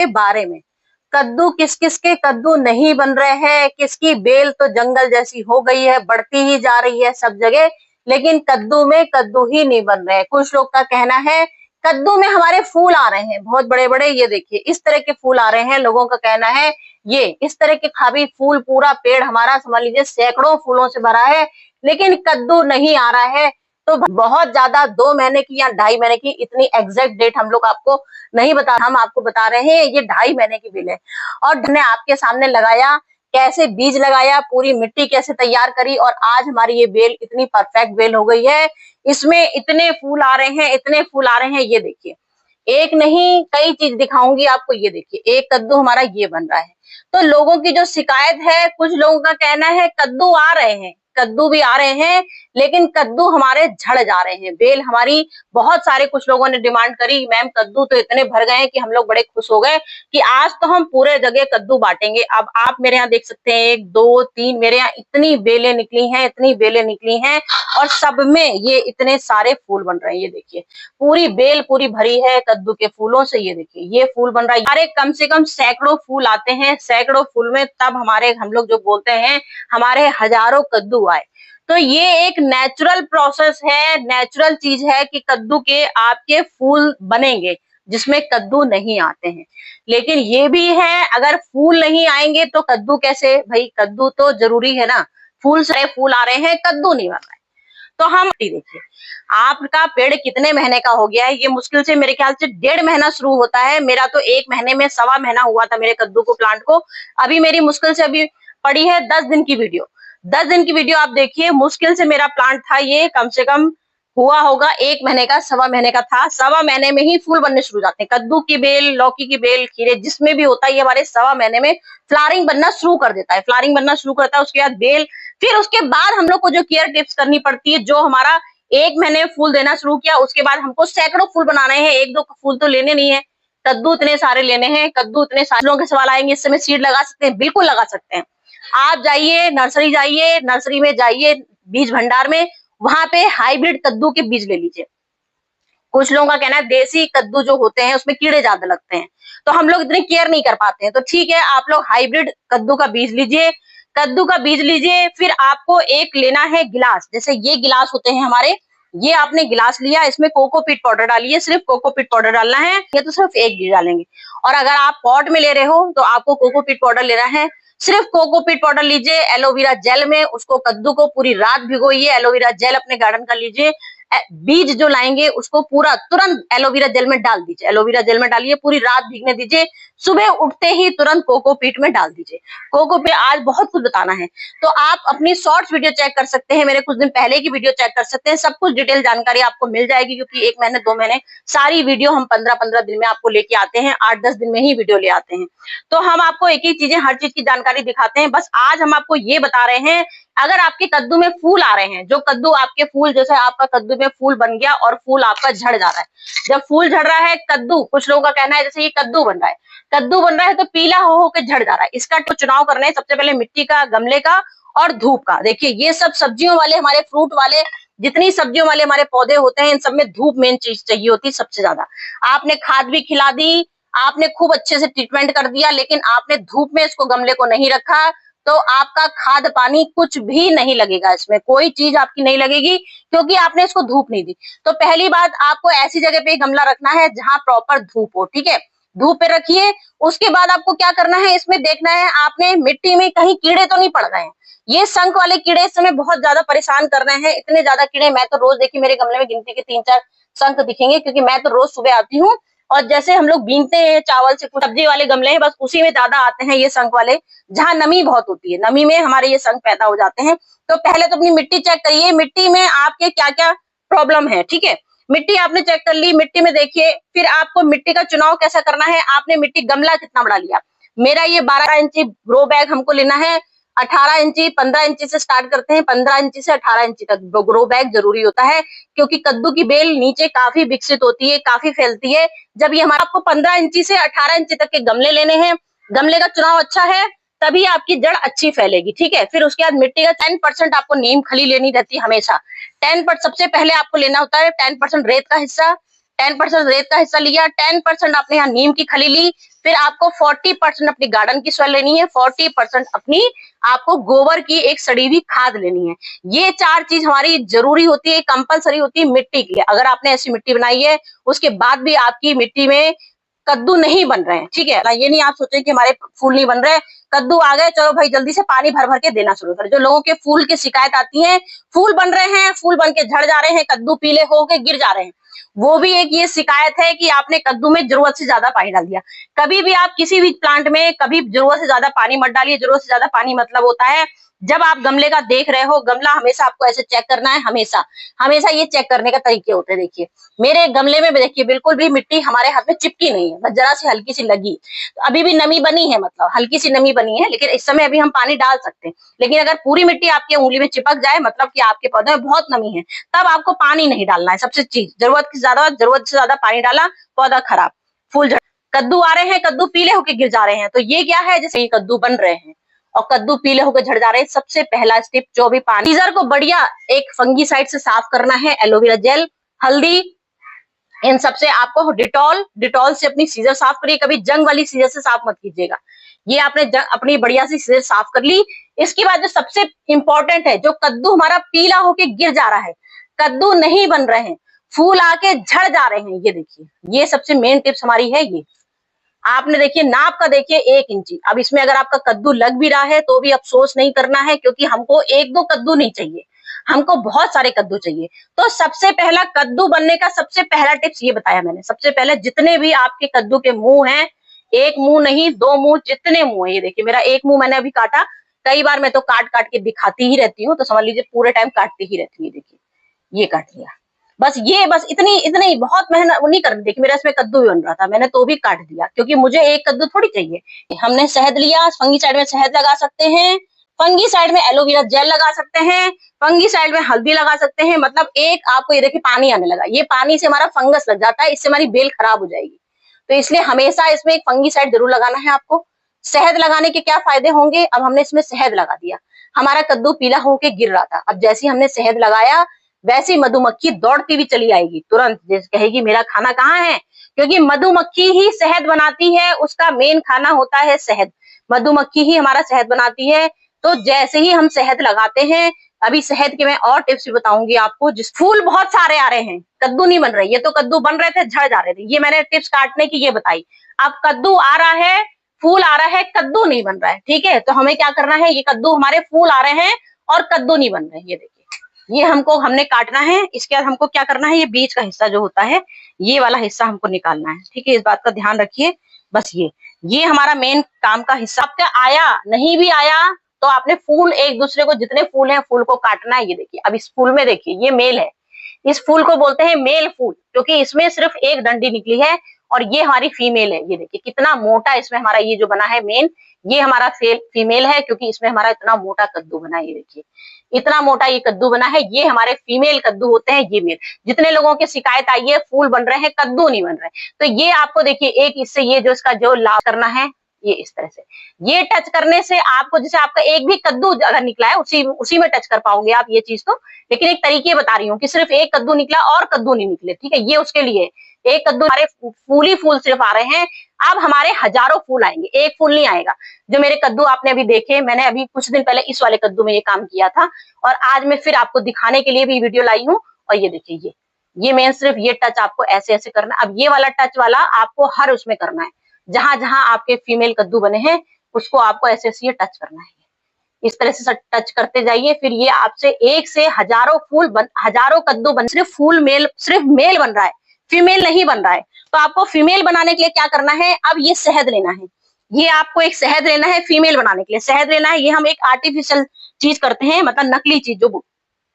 के बारे में। कद्दू किस किस के कद्दू नहीं बन रहे हैं, किसकी बेल तो जंगल जैसी हो गई है, बढ़ती ही जा रही है सब जगह, लेकिन कद्दू में कद्दू ही नहीं बन रहे हैं। कुछ लोग का कहना है कद्दू में हमारे फूल आ रहे हैं बहुत बड़े बड़े, ये देखिए इस तरह के फूल आ रहे हैं। लोगों का कहना है ये इस तरह के खाबी फूल, पूरा पेड़ हमारा समझ लीजिए सैकड़ों फूलों से भरा है, लेकिन कद्दू नहीं आ रहा है। तो बहुत ज्यादा 2 महीने की या 2.5 महीने की, इतनी एग्जैक्ट डेट हम लोग आपको नहीं बता, हम आपको बता रहे हैं ये 2.5 महीने की बेल है। और हमने आपके सामने लगाया, कैसे बीज लगाया, पूरी मिट्टी कैसे तैयार करी, और आज हमारी ये बेल इतनी परफेक्ट बेल हो गई है। इसमें इतने फूल आ रहे हैं, इतने फूल आ रहे हैं, ये देखिए एक नहीं कई चीज दिखाऊंगी आपको। ये देखिए एक कद्दू हमारा ये बन रहा है। तो लोगों की जो शिकायत है, कुछ लोगों का कहना है कद्दू आ रहे हैं, कद्दू भी आ रहे हैं, लेकिन कद्दू हमारे झड़ जा रहे हैं। बेल हमारी बहुत सारे कुछ लोगों ने डिमांड करी, मैम कद्दू तो इतने भर गए कि हम लोग बड़े खुश हो गए कि आज तो हम पूरे जगह कद्दू बांटेंगे। अब आप मेरे यहाँ देख सकते हैं 1 2 3 मेरे यहाँ इतनी बेलें निकली हैं, इतनी बेलें निकली हैं, और सब में ये इतने सारे फूल बन रहे हैं। ये देखिए पूरी बेल पूरी भरी है कद्दू के फूलों से। ये देखिए ये फूल बन रहा है, हमारे कम से कम सैकड़ों फूल आते हैं, सैकड़ों फूल में तब हमारे हम लोग जो बोलते हैं हमारे हजारों कद्दू आए। तो ये एक नेचुरल प्रोसेस है, नेचुरल चीज है कि कद्दू के आपके फूल बनेंगे जिसमें कद्दू नहीं आते हैं। लेकिन ये भी है अगर फूल नहीं आएंगे तो कद्दू कैसे, भाई कद्दू तो जरूरी है ना, फूल से फूल आ रहे हैं कद्दू नहीं बन रहा है। तो हम देखिए आपका पेड़ कितने महीने का हो गया है, ये मुश्किल से मेरे ख्याल से 1.5 महीना शुरू होता है, मेरा तो 1 महीने में 1.25 महीना हुआ था मेरे कद्दू को प्लांट को। अभी मेरी मुश्किल से अभी पड़ी है 10 दिन की वीडियो, 10 दिन की वीडियो आप देखिए। मुश्किल से मेरा प्लांट था ये, कम से कम हुआ होगा 1 महीने का, 1.25 महीने का था। 1.25 महीने में ही फूल बनने शुरू हो जाते हैं। कद्दू की बेल, लौकी की बेल, खीरे जिसमें भी होता है ये हमारे 1.25 महीने में फ्लावरिंग बनना शुरू कर देता है, फ्लावरिंग बनना शुरू करता है। उसके बाद बेल, फिर उसके बाद हम लोग को जो केयर टिप्स करनी पड़ती है, जो हमारा 1 महीने फूल देना शुरू किया, उसके बाद हमको सैकड़ों फूल बनाने हैं, 1-2 फूल तो लेने नहीं है। कद्दू इतने सारे लेने हैं, कद्दू इतने सारे। लोगों के सवाल आएंगे इस समय सीड लगा सकते हैं, बिल्कुल लगा सकते हैं। आप जाइए नर्सरी, जाइए नर्सरी में, जाइए बीज भंडार में, वहां पे हाइब्रिड कद्दू के बीज ले लीजिए। कुछ लोगों का कहना है देसी कद्दू जो होते हैं उसमें कीड़े ज्यादा लगते हैं, तो हम लोग इतने केयर नहीं कर पाते हैं। तो ठीक है आप लोग हाइब्रिड कद्दू का बीज लीजिए, कद्दू का बीज लीजिए। फिर आपको एक लेना है गिलास, जैसे ये गिलास होते हैं हमारे, ये आपने गिलास लिया, इसमें कोकोपीट पाउडर डालिए, सिर्फ कोकोपीट पाउडर डालना है, ये तो सिर्फ एक बीज डालेंगे। और अगर आप पॉट में ले रहे हो तो आपको कोकोपीट पाउडर लेना है, सिर्फ कोकोपीट पाउडर लीजिए। एलोवेरा जेल में उसको, कद्दू को पूरी रात भिगोइए, एलोवेरा जेल अपने गार्डन का लीजिए। बीज जो लाएंगे उसको पूरा तुरंत एलोवेरा जेल में डाल दीजिए, एलोवेरा जेल में डालिए, पूरी रात भीगने दीजिए, सुबह उठते ही तुरंत कोकोपीट में डाल दीजिए। कोकोपीट आज बहुत कुछ बताना है, तो आप अपनी शॉर्ट्स वीडियो चेक कर सकते हैं, मेरे कुछ दिन पहले की वीडियो चेक कर सकते हैं, सब कुछ डिटेल जानकारी आपको मिल जाएगी। क्योंकि 1 महीने 2 महीने सारी वीडियो हम 15-15 दिन में आपको लेके आते हैं, 8-10 दिन में ही वीडियो ले आते हैं। तो हम आपको एक ही चीजें, हर चीज की जानकारी दिखाते हैं। बस आज हम आपको ये बता रहे हैं अगर आपके कद्दू में फूल आ रहे हैं, जो कद्दू आपके फूल, जैसे आपका कद्दू में फूल बन गया और फूल आपका झड़ जा रहा है, जब फूल झड़ रहा है कद्दू, कुछ लोगों का कहना है जैसे ये कद्दू बन रहा है, कद्दू बन रहा है तो पीला हो के झड़ जा रहा है, इसका तो चुनाव करना है सबसे पहले मिट्टी का, गमले का और धूप का। देखिए ये सब सब्जियों वाले, हमारे फ्रूट वाले, जितनी सब्जियों वाले हमारे पौधे होते हैं, इन सब में धूप मेन चीज चाहिए होती है सबसे ज्यादा। आपने खाद भी खिला दी, आपने खूब अच्छे से ट्रीटमेंट कर दिया, लेकिन आपने धूप में इसको, गमले को नहीं रखा, तो आपका खाद पानी कुछ भी नहीं लगेगा, इसमें कोई चीज आपकी नहीं लगेगी, क्योंकि आपने इसको धूप नहीं दी। तो पहली बात, आपको ऐसी जगह पे गमला रखना है जहां प्रॉपर धूप हो, ठीक है, धूप पे रखिए। उसके बाद आपको क्या करना है, इसमें देखना है आपने मिट्टी में कहीं कीड़े तो नहीं पड़ रहे हैं। ये शंख वाले कीड़े इस समय बहुत ज्यादा परेशान कर रहे हैं, इतने ज्यादा कीड़े, मैं तो रोज देखिए मेरे गमले में गिनती के 3-4 शंख दिखेंगे, क्योंकि मैं तो रोज सुबह आती हूँ, और जैसे हम लोग बीनते हैं चावल से, कुछ सब्जी वाले गमले हैं, बस उसी में ज्यादा आते हैं ये शंख वाले, जहां नमी बहुत होती है, नमी में हमारे ये शंख पैदा हो जाते हैं। तो पहले तो अपनी मिट्टी चेक करिए, मिट्टी में आपके क्या क्या प्रॉब्लम है, ठीक है। मिट्टी आपने चेक कर ली, मिट्टी में देखिए, फिर आपको मिट्टी का चुनाव कैसा करना है, आपने मिट्टी, गमला कितना बड़ा लिया, मेरा ये 12 इंची ग्रो बैग हमको लेना है, 18 इंची, 15 इंची से स्टार्ट करते हैं, 15 इंची से 18 इंची तक ग्रो बैग जरूरी होता है, क्योंकि कद्दू की बेल नीचे काफी विकसित होती है, काफी फैलती है। जब ये हमारा, आपको 15 इंची से 18 इंची तक के गमले लेने हैं, गमले का चुनाव अच्छा है तभी आपकी जड़ अच्छी फैलेगी, ठीक है। फिर उसके बाद मिट्टी का 10% आपको नीम खली लेनी रहती है हमेशा, 10% सबसे पहले आपको लेना होता है, 10% रेत का हिस्सा, 10% रेत का हिस्सा लिया, 10% आपने यहाँ नीम की खली ली, फिर आपको 40% अपनी गार्डन की सॉइल लेनी है, 40% अपनी आपको गोबर की एक सड़ी हुई खाद लेनी है। ये 4 चीज हमारी जरूरी होती है, कंपलसरी होती है मिट्टी के लिए। अगर आपने ऐसी मिट्टी बनाई है उसके बाद भी आपकी मिट्टी में कद्दू नहीं बन रहे हैं, ठीक है, ये नहीं आप सोचें कि हमारे फूल नहीं बन रहे, कद्दू आ गए चलो भाई जल्दी से पानी भर भर के देना शुरू करें। जो लोगों के फूल की शिकायत आती है, फूल बन रहे हैं, फूल बन के झड़ जा रहे हैं, कद्दू पीले होके गिर जा रहे हैं, वो भी एक ये शिकायत है कि आपने कद्दू में जरूरत से ज्यादा पानी डाल दिया। कभी भी आप किसी भी प्लांट में कभी जरूरत से ज्यादा पानी मत डालिए। जरूरत से ज्यादा पानी मतलब होता है जब आप गमले का देख रहे हो, गमला हमेशा आपको ऐसे चेक करना है, हमेशा हमेशा ये चेक करने का तरीके होते हैं। देखिए मेरे गमले में देखिए बिल्कुल भी मिट्टी हमारे हाथ में चिपकी नहीं है, बस जरा सी हल्की सी लगी, तो अभी भी नमी बनी है, मतलब हल्की सी नमी बनी है, लेकिन इस समय अभी हम पानी डाल सकते हैं। लेकिन अगर पूरी मिट्टी आपकी उंगली में चिपक जाए मतलब कि आपके पौधे में बहुत नमी है, तब आपको पानी नहीं डालना है। सबसे चीज जरूरत से ज्यादा पानी डाला, पौधा खराब, फूल झड़। कद्दू आ रहे हैं, कद्दू पीले होकर गिर जा रहे हैं, तो ये क्या है, जैसे ये कद्दू बन रहे हैं और कद्दू पीले होकर झड़ जा रहे हैं। सबसे पहला स्टेप जो भी पानी सीजर को बढ़िया एक फंगीसाइड से साफ करना है, एलोवेरा जेल, हल्दी, इन सबसे आपको डिटॉल से अपनी सीजर साफ करिए। कभी जंग वाली सीजर से साफ मत कीजिएगा। ये आपने अपनी बढ़िया सी सीजर साफ कर ली। इसके बाद जो सबसे इंपॉर्टेंट है, जो कद्दू हमारा पीला होके गिर जा रहा है, कद्दू नहीं बन रहे हैं, फूल आके झड़ जा रहे हैं, ये देखिए, ये सबसे मेन टिप्स हमारी है। ये आपने देखिए नाप का देखिए 1 इंची। अब इसमें अगर आपका कद्दू लग भी रहा है तो भी अफसोस नहीं करना है, क्योंकि हमको 1-2 कद्दू नहीं चाहिए, हमको बहुत सारे कद्दू चाहिए। तो सबसे पहला कद्दू बनने का सबसे पहला टिप्स ये बताया मैंने। सबसे पहले जितने भी आपके कद्दू के मुंह हैं, 1 मुंह नहीं 2 मुंह, जितने मुंह है, ये देखिए मेरा 1 मुंह मैंने अभी काटा। कई बार मैं तो काट काट के दिखाती ही रहती हूँ, तो समझ लीजिए पूरे टाइम काटती ही रहती हूँ। देखिए ये काट लिया, बस इतनी इतनी बहुत मेहनत नहीं करनी। देखिए मेरा इसमें कद्दू भी बन रहा था, मैंने तो भी काट दिया, क्योंकि मुझे 1 कद्दू थोड़ी चाहिए। हमने शहद लिया, फंगीसाइड में शहद लगा सकते हैं, फंगीसाइड में एलोवेरा जेल लगा सकते हैं, फंगीसाइड में हल्दी लगा सकते हैं। मतलब एक आपको ये देखिए पानी आने लगा, ये पानी से हमारा फंगस लग जाता है, इससे हमारी बेल खराब हो जाएगी। तो इसलिए हमेशा इसमें एक फंगीसाइड जरूर लगाना है आपको। शहद लगाने के क्या फायदे होंगे, अब हमने इसमें शहद लगा दिया, हमारा कद्दू पीला होके गिर रहा था, अब जैसे हमने शहद लगाया वैसी मधुमक्खी दौड़ती भी चली आएगी, तुरंत जैसे कहेगी मेरा खाना कहाँ है, क्योंकि मधुमक्खी ही शहद बनाती है, उसका मेन खाना होता है शहद। मधुमक्खी ही हमारा शहद बनाती है। तो जैसे ही हम शहद लगाते हैं, अभी शहद के मैं और टिप्स भी बताऊंगी आपको। जिस फूल बहुत सारे आ रहे हैं, कद्दू नहीं बन रहे, ये तो कद्दू बन रहे थे झड़ जा रहे थे, ये मैंने टिप्स काटने की ये बताई। अब कद्दू आ रहा है, फूल आ रहा है, कद्दू नहीं बन रहा है, ठीक है, तो हमें क्या करना है, ये कद्दू हमारे फूल आ रहे हैं और कद्दू नहीं बन रहे हैं, ये देखिए ये हमने काटना है। इसके बाद हमको क्या करना है, ये बीच का हिस्सा जो होता है, ये वाला हिस्सा हमको निकालना है, ठीक है, इस बात का ध्यान रखिए। बस ये हमारा मेन काम का हिस्सा। आपका आया नहीं भी आया तो आपने फूल एक दूसरे को, जितने फूल हैं फूल को काटना है। ये देखिए अब इस फूल में देखिए ये मेल है, इस फूल को बोलते हैं मेल फूल, क्योंकि इसमें सिर्फ एक डंडी निकली है और ये हमारी फीमेल है। ये देखिए कितना मोटा इसमें हमारा ये जो बना है मेन, ये हमारा फीमेल है, क्योंकि इसमें हमारा इतना मोटा कद्दू बना है। ये देखिए इतना मोटा ये कद्दू बना है, ये हमारे फीमेल कद्दू होते हैं, ये मेल। जितने लोगों की शिकायत आई है फूल बन रहे हैं कद्दू नहीं बन रहे, तो ये आपको देखिए एक इससे ये जो इसका जो लाभ करना है, ये इस तरह से ये टच करने से आपको, जैसे आपका एक भी कद्दू अगर निकला है उसी में टच कर पाओगे आप ये चीज तो। लेकिन एक तरीके बता रही हूँ कि सिर्फ एक कद्दू निकला और कद्दू नहीं निकले, ठीक है, ये उसके लिए। एक कद्दू हमारे फूल ही फूल सिर्फ आ रहे हैं, अब हमारे हजारों फूल आएंगे, एक फूल नहीं आएगा। जो मेरे कद्दू आपने अभी देखे, मैंने अभी कुछ दिन पहले इस वाले कद्दू में ये काम किया था, और आज मैं फिर आपको दिखाने के लिए भी वीडियो लाई हूँ। और ये देखिए ये मेन सिर्फ ये टच आपको ऐसे ऐसे करना। अब ये वाला टच वाला आपको हर उसमें करना है, जहां जहां आपके फीमेल कद्दू बने हैं उसको आपको ऐसे ऐसे ये टच करना है, इस तरह से टच करते जाइए। फिर ये आपसे एक से हजारों हजारों कद्दू बन, सिर्फ मेल बन रहा है, फीमेल नहीं बन रहा है। तो आपको फीमेल बनाने के लिए क्या करना है, अब ये शहद लेना है, ये आपको एक शहद लेना है फीमेल बनाने के लिए, शहद लेना है। ये हम एक आर्टिफिशियल चीज करते हैं, मतलब नकली चीज, जो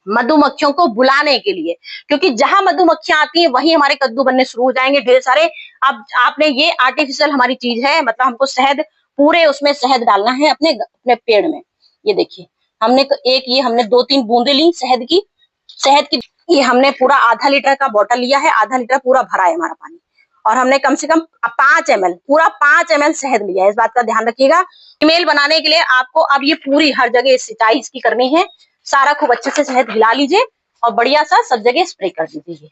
मधुमक्खियों को बुलाने के लिए, क्योंकि जहां मधुमक्खियां आती हैं वहीं हमारे कद्दू बनने शुरू हो जाएंगे ढेर सारे। अब आपने ये आर्टिफिशियल हमारी चीज है, मतलब हमको शहद पूरे उसमें शहद डालना है अपने पेड़ में। ये देखिए हमने ये हमने 2-3 बूंदे ली शहद की। ये हमने पूरा आधा लीटर का बोतल लिया है, आधा लीटर पूरा भरा है हमारा पानी, और हमने कम से कम 5 ml, पूरा 5 ml शहद लिया है, इस बात का ध्यान रखिएगा। फीमेल बनाने के लिए आपको अब ये पूरी हर जगह सिंचाई इसकी करनी है, सारा खूब अच्छे से शहद हिला लीजिए और बढ़िया सा सब जगह स्प्रे कर दीजिए।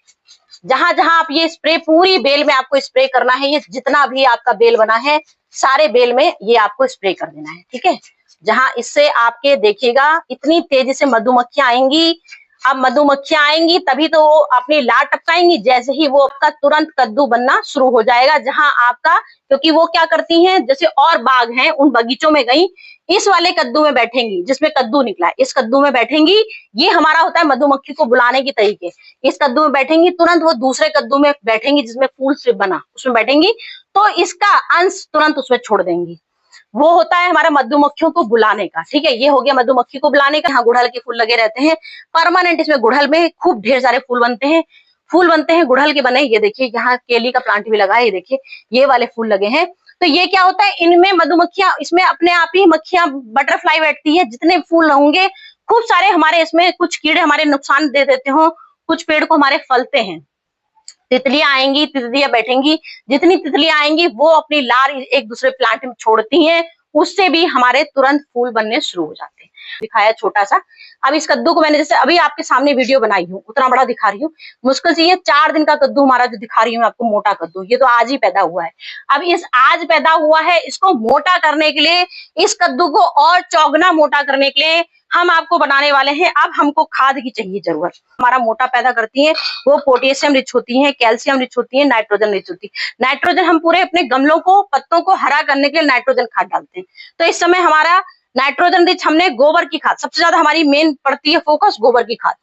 जहां जहां आप ये स्प्रे पूरी बेल में आपको स्प्रे करना है, ये जितना भी आपका बेल बना है सारे बेल में ये आपको स्प्रे कर देना है, ठीक है। जहां इससे आपके देखिएगा इतनी तेजी से मधुमक्खियां आएंगी। अब मधुमक्खियां आएंगी तभी तो वो अपनी लार टपकाएंगी, जैसे ही वो आपका तुरंत कद्दू बनना शुरू हो जाएगा। जहां आपका, क्योंकि वो क्या करती हैं, जैसे और बाग हैं उन बगीचों में गई, इस वाले कद्दू में बैठेंगी जिसमें कद्दू निकला है, इस कद्दू में बैठेंगी। ये हमारा होता है मधुमक्खी को बुलाने की तरीके। इस कद्दू में बैठेंगी, तुरंत वो दूसरे कद्दू में बैठेंगी जिसमें फूल सिर्फ बना, उसमें बैठेंगी, तो इसका अंश तुरंत उसमें छोड़ देंगी। वो होता है हमारा मधुमक्खियों को बुलाने का, ठीक है। ये हो गया मधुमक्खी को बुलाने का। यहाँ गुड़हल के फूल लगे रहते हैं परमानेंट, इसमें गुड़हल में खूब ढेर सारे फूल बनते हैं। फूल बनते हैं गुड़हल के बने। ये देखिए यहाँ केली का प्लांट भी लगा है, ये देखिए ये वाले फूल लगे हैं। तो ये क्या होता है, इनमें मधुमक्खियां, इसमें अपने आप ही मक्खियां बटरफ्लाई बैठती है। जितने फूल होंगे खूब सारे हमारे, इसमें कुछ कीड़े हमारे नुकसान दे देते हो, कुछ पेड़ को हमारे फलते हैं। तितलियां आएंगी, तितलियां बैठेंगी, जितनी तितलियां आएंगी वो अपनी लार एक दूसरे प्लांट में छोड़ती हैं, उससे भी हमारे तुरंत फूल बनने शुरू हो जाते हैं। दिखाया छोटा सा। अब इस कद्दू को मैंने जैसे अभी आपके सामने वीडियो बनाई हूँ उतना बड़ा दिखा रही हूँ। मुश्किल से ये 4 दिन का कद्दू हमारा जो दिखा रही हूँ आपको, मोटा कद्दू, ये तो आज ही पैदा हुआ है। अब इस आज पैदा हुआ है, इसको मोटा करने के लिए, इस कद्दू को और चौगुना मोटा करने के लिए हम आपको बनाने वाले हैं। अब हमको खाद की चाहिए जरूरत। हमारा मोटा पैदा करती है वो पोटेशियम रिच होती है, कैल्शियम रिच होती है, नाइट्रोजन रिच होती है। नाइट्रोजन हम पूरे अपने गमलों को, पत्तों को हरा करने के लिए नाइट्रोजन खाद डालते हैं। तो इस समय हमारा नाइट्रोजन रिच हमने गोबर की खाद, सबसे ज्यादा हमारी मेन पड़ती है फोकस गोबर की खाद।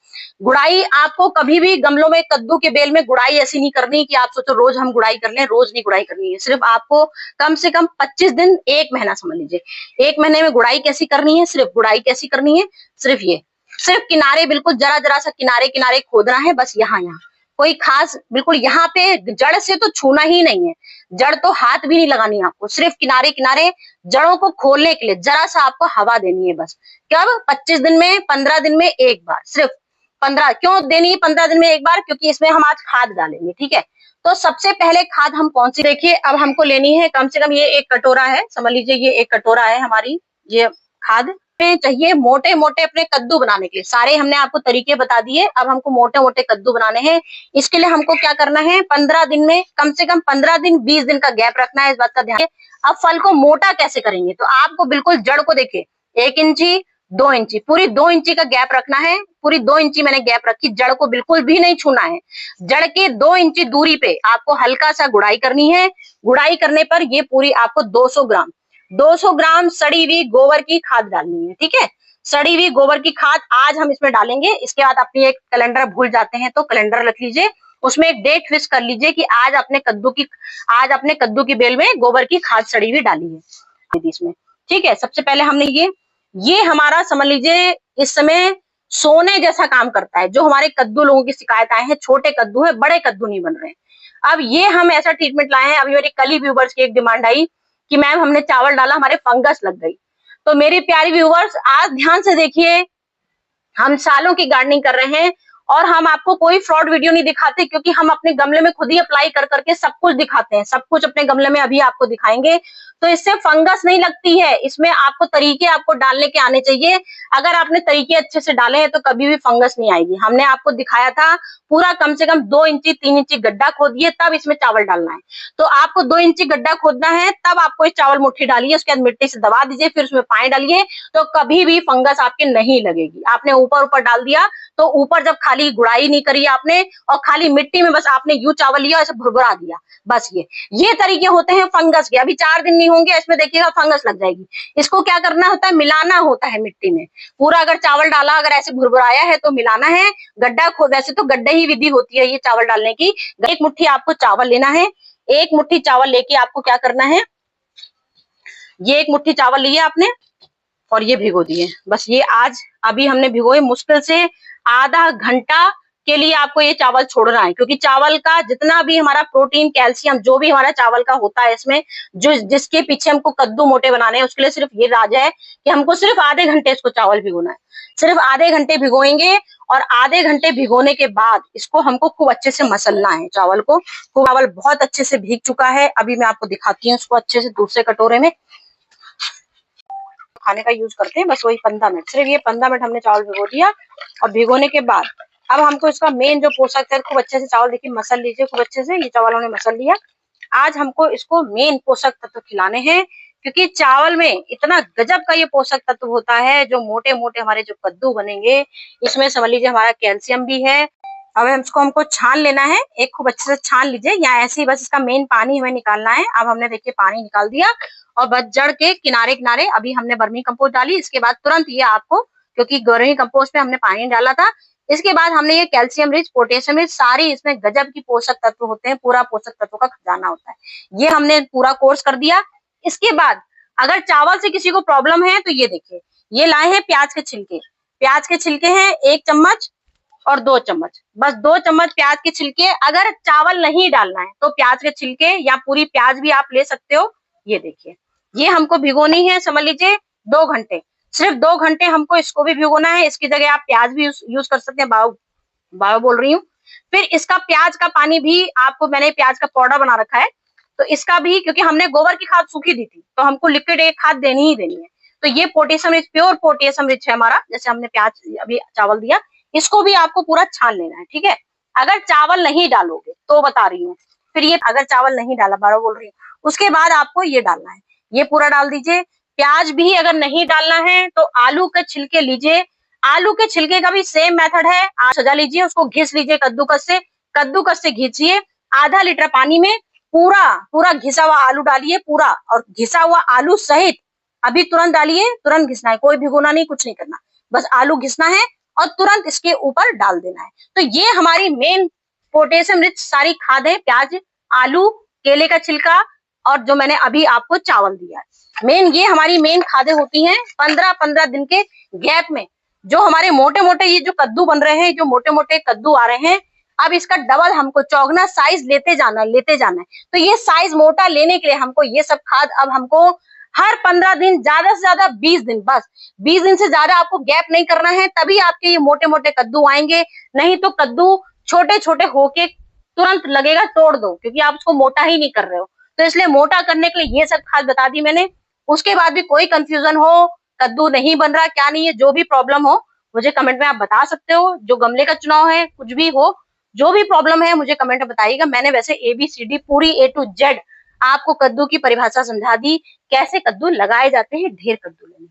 गुड़ाई आपको कभी भी गमलों में, कद्दू के बेल में गुड़ाई ऐसी नहीं करनी कि आप सोचो रोज हम गुड़ाई कर लें, रोज नहीं गुड़ाई करनी है। सिर्फ आपको कम से कम 25 दिन, 1 महीना समझ लीजिए। 1 महीने में गुड़ाई कैसी करनी है, सिर्फ गुड़ाई कैसी करनी है, सिर्फ ये, सिर्फ किनारे बिल्कुल जरा जरा सा किनारे किनारे खोदना है, बस यहाँ यहाँ। कोई खास बिल्कुल यहाँ पे जड़ से तो छूना ही नहीं है, जड़ तो हाथ भी नहीं लगानी है आपको, सिर्फ किनारे किनारे जड़ों को खोलने के लिए जरा सा आपको हवा देनी है बस। कब? 25 दिन में, 15 दिन में एक बार, सिर्फ 15। क्यों देनी है 15 दिन में एक बार? क्योंकि इसमें हम आज खाद डालेंगे, ठीक है। तो सबसे पहले खाद हम कौन सी, देखिए अब हमको लेनी है कम से कम, ये 1 कटोरा है, समझ लीजिए ये 1 कटोरा है हमारी ये खाद। चाहिए मोटे मोटे अपने कद्दू बनाने के लिए। सारे हमने आपको तरीके बता दिए, अब हमको मोटे मोटे कद्दू बनाने हैं। इसके लिए हमको क्या करना है, 15 दिन में, कम से कम 15 दिन 20 दिन का गैप रखना है, इस बात का ध्यान। अब फल को मोटा कैसे करेंगे, तो आपको बिल्कुल जड़ को देखिए 1 इंची, 2 इंची, पूरी 2 इंची का गैप रखना है। पूरी 2 इंची मैंने गैप रखी, जड़ को बिल्कुल भी नहीं छूना है। जड़ के 2 इंची दूरी पे आपको हल्का सा गुड़ाई करनी है। गुड़ाई करने पर ये पूरी आपको 200 ग्राम सड़ी हुई गोबर की खाद डालनी है, ठीक है। सड़ी हुई गोबर की खाद आज हम इसमें डालेंगे। इसके बाद अपनी एक कैलेंडर भूल जाते हैं तो कैलेंडर रख लीजिए, उसमें एक डेट फिक्स कर लीजिए कि आज अपने कद्दू की बेल में गोबर की खाद सड़ी हुई डाली है इसमें, ठीक है। सबसे पहले हमने ये हमारा समझ लीजिए इस समय सोने जैसा काम करता है। जो हमारे कद्दू लोगों की शिकायत आए हैं, छोटे कद्दू है, बड़े कद्दू नहीं बन रहे। अब ये हम ऐसा ट्रीटमेंट लाए हैं। अभी मेरी कल ही व्यूवर्स की एक डिमांड आई कि मैम हमने चावल डाला, हमारे फंगस लग गई। तो मेरी प्यारी व्यूवर्स आज ध्यान से देखिए, हम सालों की गार्डनिंग कर रहे हैं और हम आपको कोई फ्रॉड वीडियो नहीं दिखाते, क्योंकि हम अपने गमले में खुद ही अप्लाई कर करके सब कुछ दिखाते हैं। सब कुछ अपने गमले में अभी आपको दिखाएंगे। तो इससे फंगस नहीं लगती है। इसमें आपको तरीके आपको डालने के आने चाहिए। अगर आपने तरीके अच्छे से डाले हैं तो कभी भी फंगस नहीं आएगी। हमने आपको दिखाया था पूरा कम से कम 2 इंची 3 इंची गड्ढा खोदिए, तब इसमें चावल डालना है। तो आपको 2 इंची गड्ढा खोदना है, तब आपको इस चावल मुट्ठी डालिए, उसके बाद मिट्टी से दबा दीजिए, फिर उसमें पानी डालिए, तो कभी भी फंगस आपके नहीं लगेगी। आपने ऊपर ऊपर डाल दिया तो ऊपर जब खाली गुड़ाई नहीं करी आपने और खाली मिट्टी में बस आपने यूं चावल लिया, ऐसे भुरभुरा दिया, बस ये तरीके होते हैं फंगस के। अभी 4 दिन नहीं होंगे, इसमें देखिएगा फंगस लग जाएगी। इसको क्या करना होता है, मिलाना होता है मिट्टी में पूरा। अगर चावल डाला, अगर ऐसे भुरभुराया है तो मिलाना है। गड्ढा खोद, वैसे तो गड्ढे ही विधि होती है ये चावल डालने की। 1 मुट्ठी आपको चावल लेना है। 1 मुट्ठी चावल लेके आपको क्या करना है, ये 1 मुट्ठी चावल लिए आपने और ये भिगो दिए। बस ये आज अभी हमने भिगोए, मुश्किल से आधा घंटा के लिए आपको ये चावल छोड़ना है, क्योंकि चावल का जितना भी हमारा प्रोटीन, कैल्शियम, जो भी हमारा चावल का होता है इसमें, जो जिसके पीछे हमको कद्दू मोटे बनाने हैं, उसके लिए सिर्फ ये राज है कि हमको सिर्फ आधे घंटे इसको चावल भिगोना है। सिर्फ आधे घंटे भिगोएंगे और आधे घंटे भिगोने के बाद इसको हमको खूब अच्छे से मसलना है चावल को। चावल बहुत अच्छे से भीग चुका है। अभी मैं आपको दिखाती हूँ इसको अच्छे से दूसरे कटोरे में। खाने का यूज करते हैं बस वही 15 मिनट, सिर्फ ये 15 मिनट हमने चावल भिगो दिया। और भिगोने के बाद अब हमको इसका मेन जो पोषक है, खूब अच्छे से चावल देखिए मसल लीजिए, खूब अच्छे से, ये चावल हमने मसल लिया। आज हमको इसको मेन पोषक तत्व खिलाने हैं, क्योंकि चावल में इतना गजब का ये पोषक तत्व होता है, जो मोटे मोटे हमारे जो कद्दू बनेंगे, इसमें समझ लीजिए हमारा कैल्शियम भी है। अब हमको छान लेना है, एक खूब अच्छे से छान लीजिए, या ऐसे ही बस इसका मेन पानी हमें निकालना है। अब हमने देखिए पानी निकाल दिया, और बस जड़ के किनारे किनारे अभी हमने वर्मी कंपोस्ट डाली। इसके बाद तुरंत ये आपको, क्योंकि वर्मी कंपोस्ट में हमने पानी डाला था, इसके बाद हमने ये कैल्शियम रिच, पोटेशियम रिच, सारी इसमें गजब की पोषक तत्व होते हैं, पूरा पोषक तत्व का खजाना होता है। ये हमने पूरा कोर्स कर दिया। इसके बाद अगर चावल से किसी को प्रॉब्लम है तो ये देखिए, ये लाए हैं प्याज के छिलके। प्याज के छिलके हैं 1 चम्मच और 2 चम्मच, बस 2 चम्मच प्याज के छिलके। अगर चावल नहीं डालना है तो प्याज के छिलके या पूरी प्याज भी आप ले सकते हो। ये देखिए, ये हमको भिगोनी है, समझ लीजिए 2 घंटे, सिर्फ 2 घंटे हमको इसको भी भिगोना है। इसकी जगह आप प्याज भी यूज कर सकते हैं, बायो बोल रही हूँ। फिर इसका प्याज का पानी भी आपको, मैंने प्याज का पाउडर बना रखा है, तो इसका भी, क्योंकि हमने गोबर की खाद सूखी दी थी, तो हमको लिक्विड एक खाद देनी ही देनी है। तो ये potassium rich, pure potassium rich है हमारा। जैसे हमने प्याज अभी चावल दिया, इसको भी आपको पूरा छान लेना है, ठीक है। अगर चावल नहीं डालोगे तो बता रही हूँ, फिर ये अगर चावल नहीं डाला, बारह बोल रही हूँ, उसके बाद आपको ये डालना है, ये पूरा डाल दीजिए। प्याज भी अगर नहीं डालना है तो आलू के छिलके लीजिए, आलू के छिलके का भी सेम मेथड है। आप सजा लीजिए, उसको घिस लीजिए कद्दूकस से घिसिए। आधा लीटर पानी में पूरा पूरा घिसा हुआ आलू डालिए पूरा, और घिसा हुआ आलू सहित अभी तुरंत डालिए, तुरंत घिसना है, कोई भिगोना नहीं, कुछ नहीं करना, बस आलू घिसना है और तुरंत इसके ऊपर डाल देना है। तो ये हमारी मेन पोटेशियम रिच सारी खाद है, प्याज, आलू, केले का छिलका, और जो मैंने अभी आपको चावल दिया है। मेन ये हमारी मेन खादें होती हैं। 15-15 दिन के गैप में जो हमारे मोटे मोटे ये जो कद्दू बन रहे हैं, जो मोटे मोटे कद्दू आ रहे हैं, अब इसका डबल हमको चौगुना साइज लेते जाना है। तो ये साइज मोटा लेने के लिए हमको ये सब खाद अब हमको हर 15 दिन, ज्यादा से ज्यादा 20 दिन, बस 20 दिन से ज्यादा आपको गैप नहीं करना है, तभी आपके ये मोटे मोटे कद्दू आएंगे। नहीं तो कद्दू छोटे छोटे होके तुरंत लगेगा तोड़ दो, क्योंकि आप उसको मोटा ही नहीं कर रहे हो। तो इसलिए मोटा करने के लिए ये सब खाद बता दी मैंने। उसके बाद भी कोई कंफ्यूजन हो, कद्दू नहीं बन रहा, क्या नहीं है, जो भी प्रॉब्लम हो मुझे कमेंट में आप बता सकते हो। जो गमले का चुनाव है, कुछ भी हो, जो भी प्रॉब्लम है मुझे कमेंट में बताइएगा। मैंने वैसे ABCD पूरी A to Z आपको कद्दू की परिभाषा समझा दी, कैसे कद्दू लगाए जाते हैं ढेर कद्दू लेने।